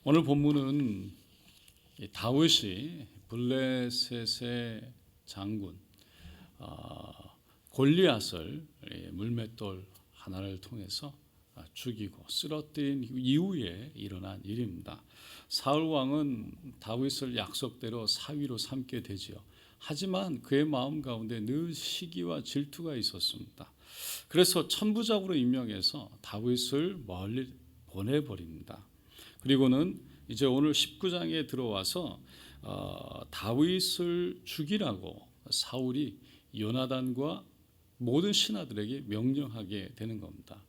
오늘 본문은 다윗이 블레셋의 장군 골리앗을 물맷돌 하나를 통해서 죽이고 쓰러뜨린 이후에 일어난 일입니다. 사울 왕은 다윗을 약속대로 사위로 삼게 되지요. 하지만 그의 마음 가운데 늘 시기와 질투가 있었습니다. 그래서 천부장으로 임명해서 다윗을 멀리 보내버립니다. 그리고는 이제 오늘 19장에 들어와서 다윗을 죽이라고 사울이 요나단과 모든 신하들에게 명령하게 되는 겁니다.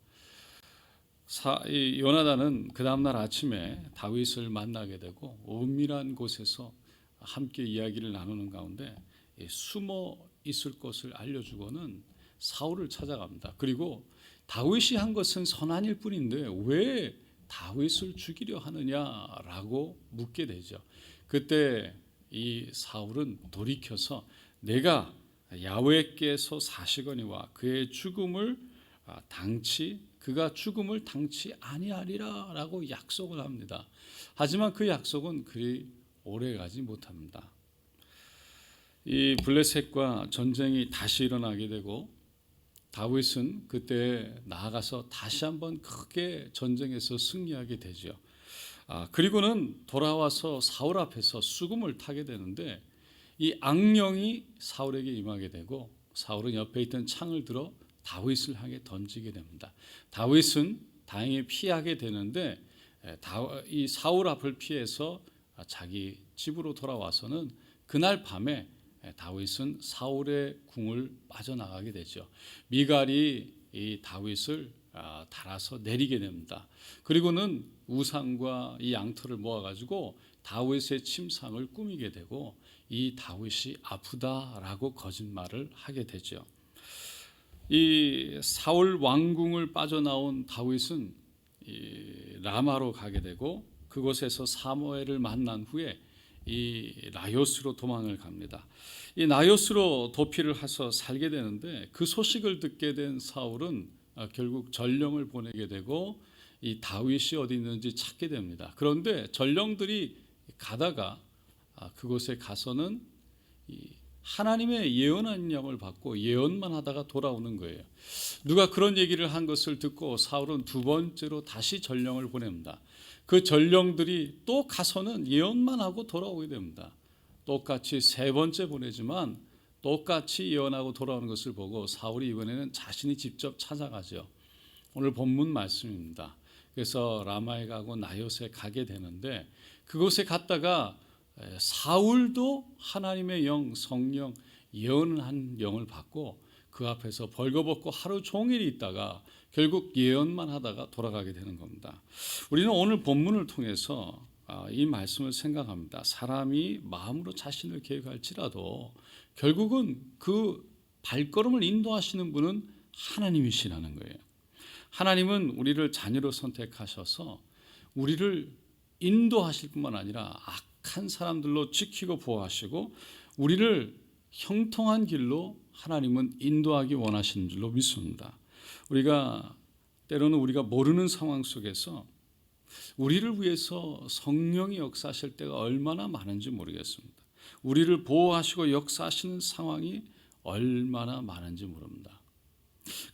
요나단은 그 다음날 아침에 다윗을 만나게 되고 은밀한 곳에서 함께 이야기를 나누는 가운데 숨어 있을 것을 알려주고는 사울을 찾아갑니다. 그리고 다윗이 한 것은 선한 일 뿐인데 왜 다윗을 죽이려 하느냐라고 묻게 되죠. 그때 이 사울은 돌이켜서 내가 야훼께서 사시거니와 그의 죽음을 그가 죽음을 당치 아니하리라라고 약속을 합니다. 하지만 그 약속은 그리 오래가지 못합니다. 이 블레셋과 전쟁이 다시 일어나게 되고 다윗은 그때 나아가서 다시 한번 크게 전쟁에서 승리하게 되죠. 그리고는 돌아와서 사울 앞에서 수금을 타게 되는데 이 악령이 사울에게 임하게 되고 사울은 옆에 있던 창을 들어 다윗을 향해 던지게 됩니다. 다윗은 다행히 피하게 되는데 이 사울 앞을 피해서 자기 집으로 돌아와서는 그날 밤에 다윗은 사울의 궁을 빠져나가게 되죠. 미갈이 이 다윗을 달아서 내리게 됩니다. 그리고는 우상과 이 양털을 모아가지고 다윗의 침상을 꾸미게 되고 이 다윗이 아프다라고 거짓말을 하게 되죠. 이 사울 왕궁을 빠져나온 다윗은 라마로 가게 되고 그곳에서 사무엘을 만난 후에 이 나요스로 도망을 갑니다. 이 나요스로 도피를 해서 살게 되는데 그 소식을 듣게 된 사울은 결국 전령을 보내게 되고 이 다윗이 어디 있는지 찾게 됩니다. 그런데 전령들이 가다가 그곳에 가서는 하나님의 예언한 영을 받고 예언만 하다가 돌아오는 거예요. 누가 그런 얘기를 한 것을 듣고 사울은 두 번째로 다시 전령을 보냅니다. 그 전령들이 또 가서는 예언만 하고 돌아오게 됩니다. 똑같이 세 번째 보내지만 똑같이 예언하고 돌아오는 것을 보고 사울이 이번에는 자신이 직접 찾아가죠. 오늘 본문 말씀입니다. 그래서 라마에 가고 나요스에 가게 되는데 그곳에 갔다가 사울도 하나님의 영, 성령, 예언한 영을 받고 그 앞에서 벌거벗고 하루 종일 있다가 결국 예언만 하다가 돌아가게 되는 겁니다. 우리는 오늘 본문을 통해서 이 말씀을 생각합니다. 사람이 마음으로 자신을 계획할지라도 결국은 그 발걸음을 인도하시는 분은 하나님이시라는 거예요. 하나님은 우리를 자녀로 선택하셔서 우리를 인도하실 뿐만 아니라 악한 사람들로 지키고 보호하시고 우리를 형통한 길로 하나님은 인도하기 원하시는 줄로 믿습니다. 때로는 우리가 모르는 상황 속에서 우리를 위해서 성령이 역사하실 때가 얼마나 많은지 모르겠습니다. 우리를 보호하시고 역사하시는 상황이 얼마나 많은지 모릅니다.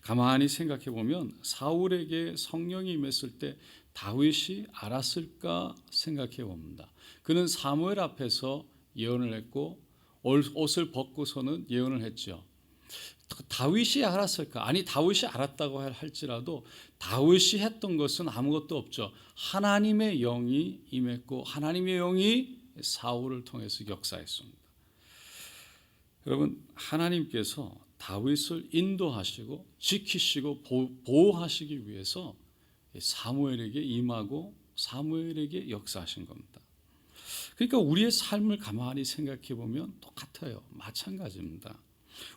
가만히 생각해 보면 사울에게 성령이 임했을 때 다윗이 알았을까 생각해 봅니다. 그는 사무엘 앞에서 예언을 했고 옷을 벗고서는 예언을 했죠. 다윗이 알았을까? 아니 다윗이 알았다고 할지라도 다윗이 했던 것은 아무것도 없죠. 하나님의 영이 임했고 하나님의 영이 사울을 통해서 역사했습니다. 여러분 하나님께서 다윗을 인도하시고 지키시고 보호하시기 위해서 사무엘에게 임하고 사무엘에게 역사하신 겁니다. 그러니까 우리의 삶을 가만히 생각해 보면 똑같아요. 마찬가지입니다.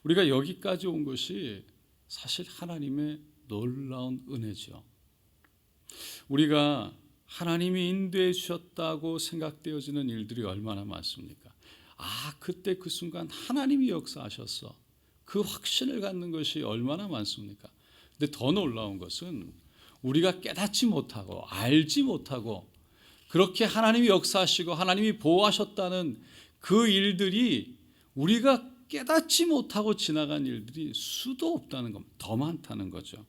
우리가 여기까지 온 것이 사실 하나님의 놀라운 은혜죠. 우리가 하나님이 인도해 주셨다고 생각되어지는 일들이 얼마나 많습니까? 그때 그 순간 하나님이 역사하셨어. 그 확신을 갖는 것이 얼마나 많습니까? 근데 더 놀라운 것은 우리가 깨닫지 못하고 알지 못하고 그렇게 하나님이 역사하시고 하나님이 보호하셨다는 그 일들이 우리가 깨닫지 못하고 지나간 일들이 수도 없다는 겁니다. 더 많다는 거죠.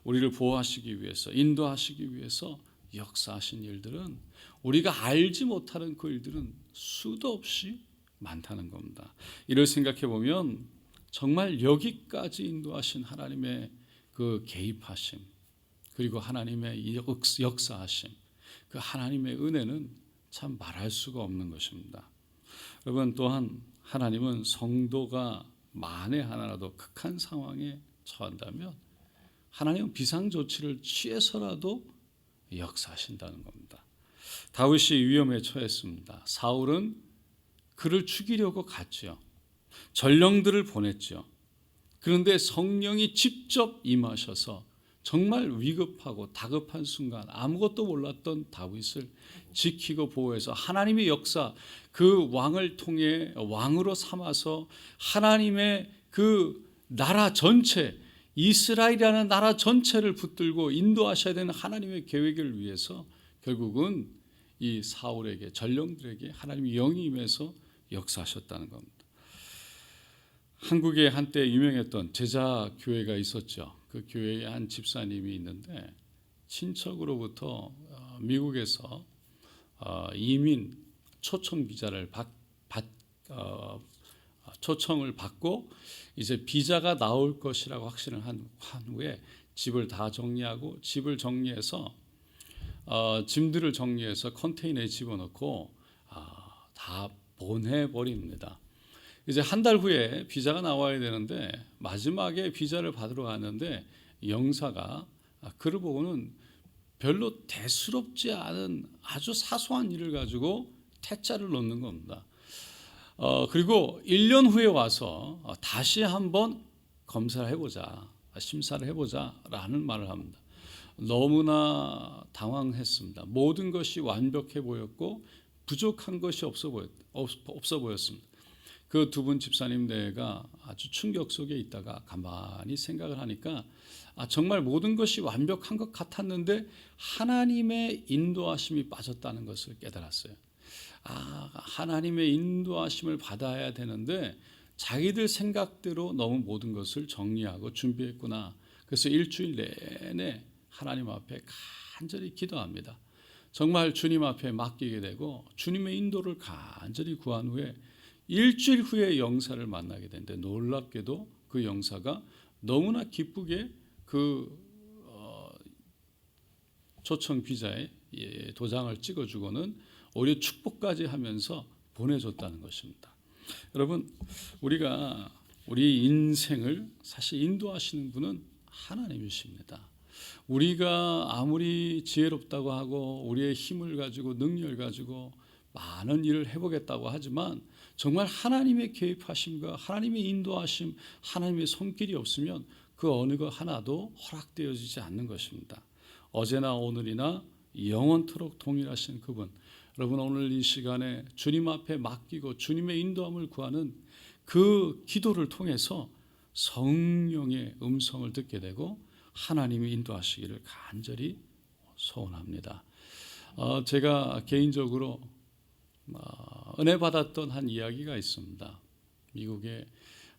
우리를 보호하시기 위해서, 인도하시기 위해서 역사하신 일들은, 우리가 알지 못하는 그 일들은 수도 없이 많다는 겁니다. 이를 생각해 보면 정말 여기까지 인도하신 하나님의 그 개입하심, 그리고 하나님의 역사하심, 그 하나님의 은혜는 참 말할 수가 없는 것입니다. 여러분, 또한 하나님은 성도가 만에 하나라도 극한 상황에 처한다면 하나님은 비상조치를 취해서라도 역사하신다는 겁니다. 다윗이 위험에 처했습니다. 사울은 그를 죽이려고 갔죠. 전령들을 보냈죠. 그런데 성령이 직접 임하셔서 정말 위급하고 다급한 순간 아무것도 몰랐던 다윗을 지키고 보호해서 하나님의 역사, 그 왕을 통해 왕으로 삼아서 하나님의 그 나라 전체, 이스라엘이라는 나라 전체를 붙들고 인도하셔야 되는 하나님의 계획을 위해서 결국은 이 사울에게, 전령들에게 하나님의 영이 임해서 역사하셨다는 겁니다. 한국에 한때 유명했던 제자 교회가 있었죠. 그 교회에 한 집사님이 있는데 친척으로부터 미국에서 이민 초청 비자를 초청을 받고 이제 비자가 나올 것이라고 확신을 한 후에 집을 다 정리하고, 집을 정리해서 짐들을 정리해서 컨테이너에 집어넣고 다 보내버립니다. 이제 한 달 후에 비자가 나와야 되는데 마지막에 비자를 받으러 갔는데 영사가 그를 보고는 별로 대수롭지 않은 아주 사소한 일을 가지고 퇴짜를 놓는 겁니다. 그리고 1년 후에 와서 다시 한번 검사를 해보자, 심사를 해보자라는 말을 합니다. 너무나 당황했습니다. 모든 것이 완벽해 보였고 부족한 것이 없어 보였습니다. 그 두 분 집사님네가 아주 충격 속에 있다가 가만히 생각을 하니까 정말 모든 것이 완벽한 것 같았는데 하나님의 인도하심이 빠졌다는 것을 깨달았어요. 하나님의 인도하심을 받아야 되는데 자기들 생각대로 너무 모든 것을 정리하고 준비했구나. 그래서 일주일 내내 하나님 앞에 간절히 기도합니다. 정말 주님 앞에 맡기게 되고 주님의 인도를 간절히 구한 후에 일주일 후에 영사를 만나게 되는데 놀랍게도 그 영사가 너무나 기쁘게 그 초청 비자에 도장을 찍어주고는 오히려 축복까지 하면서 보내줬다는 것입니다. 여러분, 우리 인생을 사실 인도하시는 분은 하나님이십니다. 우리가 아무리 지혜롭다고 하고 우리의 힘을 가지고 능력을 가지고 많은 일을 해보겠다고 하지만 정말 하나님의 개입하심과 하나님의 인도하심, 하나님의 손길이 없으면 그 어느 것 하나도 허락되어지지 않는 것입니다. 어제나 오늘이나 영원토록 동일하신 그분, 여러분 오늘 이 시간에 주님 앞에 맡기고 주님의 인도함을 구하는 그 기도를 통해서 성령의 음성을 듣게 되고 하나님이 인도하시기를 간절히 소원합니다. 제가 개인적으로 은혜 받았던 한 이야기가 있습니다. 미국의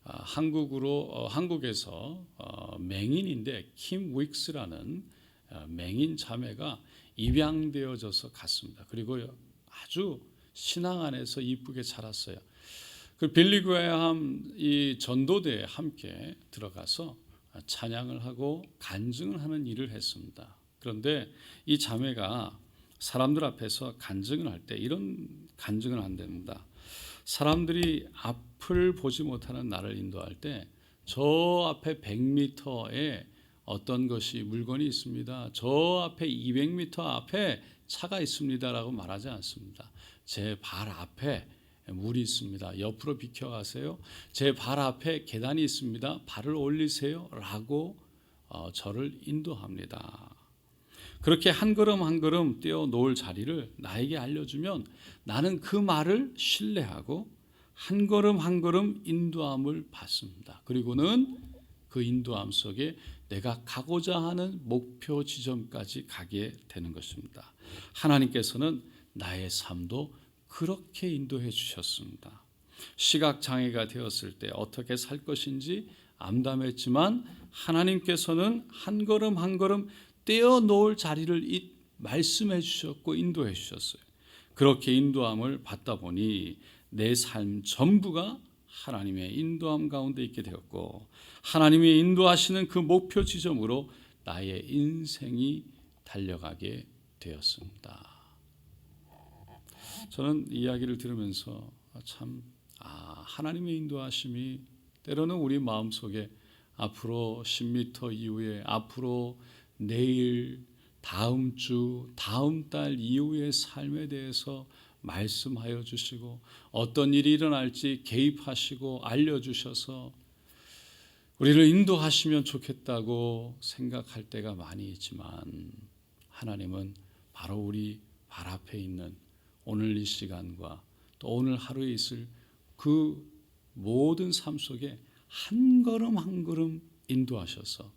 한국에서 맹인인데 킴 윅스라는 맹인 자매가 입양되어져서 갔습니다. 그리고 아주 신앙 안에서 이쁘게 자랐어요. 그 빌리 그레이엄 이 전도대에 함께 들어가서 찬양을 하고 간증을 하는 일을 했습니다. 그런데 이 자매가 사람들 앞에서 간증을 할 때 이런 간증을 한답니다. 사람들이 앞을 보지 못하는 나를 인도할 때 저 앞에 100m에 어떤 것이 물건이 있습니다. 저 앞에 200m 앞에 차가 있습니다라고 말하지 않습니다. 제 발 앞에 물이 있습니다. 옆으로 비켜가세요. 제 발 앞에 계단이 있습니다. 발을 올리세요. 라고 저를 인도합니다. 그렇게 한 걸음 한 걸음 떼어놓을 자리를 나에게 알려주면 나는 그 말을 신뢰하고 한 걸음 한 걸음 인도함을 받습니다. 그리고는 그 인도함 속에 내가 가고자 하는 목표 지점까지 가게 되는 것입니다. 하나님께서는 나의 삶도 그렇게 인도해 주셨습니다. 시각 장애가 되었을 때 어떻게 살 것인지 암담했지만 하나님께서는 한 걸음 한 걸음 떼어 놓을 자리를 말씀해 주셨고 인도해 주셨어요. 그렇게 인도함을 받다 보니 내 삶 전부가 하나님의 인도함 가운데 있게 되었고 하나님이 인도하시는 그 목표 지점으로 나의 인생이 달려가게 되었습니다. 저는 이야기를 들으면서 하나님의 인도하심이 때로는 우리 마음속에 앞으로 10m 이후에 앞으로 내일 다음 주 다음 달 이후의 삶에 대해서 말씀하여 주시고 어떤 일이 일어날지 개입하시고 알려주셔서 우리를 인도하시면 좋겠다고 생각할 때가 많이 있지만 하나님은 바로 우리 발 앞에 있는 오늘 이 시간과 또 오늘 하루에 있을 그 모든 삶 속에 한 걸음 한 걸음 인도하셔서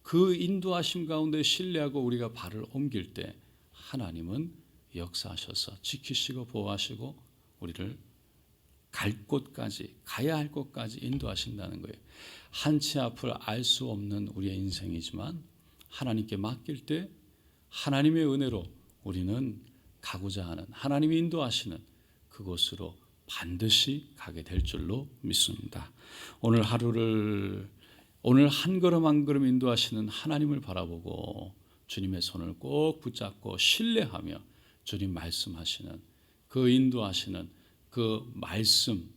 그 인도하심 가운데 신뢰하고 우리가 발을 옮길 때 하나님은 역사하셔서 지키시고 보호하시고 우리를 갈 곳까지 가야 할 곳까지 인도하신다는 거예요. 한치 앞을 알 수 없는 우리의 인생이지만 하나님께 맡길 때 하나님의 은혜로 우리는 가고자 하는 하나님이 인도하시는 그곳으로 반드시 가게 될 줄로 믿습니다. 오늘 하루를 오늘 한 걸음 한 걸음 인도하시는 하나님을 바라보고 주님의 손을 꼭 붙잡고 신뢰하며 주님 말씀하시는 그 인도하시는 그 말씀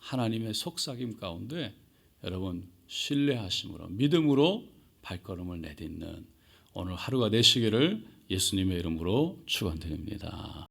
하나님의 속삭임 가운데 여러분 신뢰하심으로 믿음으로 발걸음을 내딛는 오늘 하루가 되시기를 예수님의 이름으로 축원드립니다.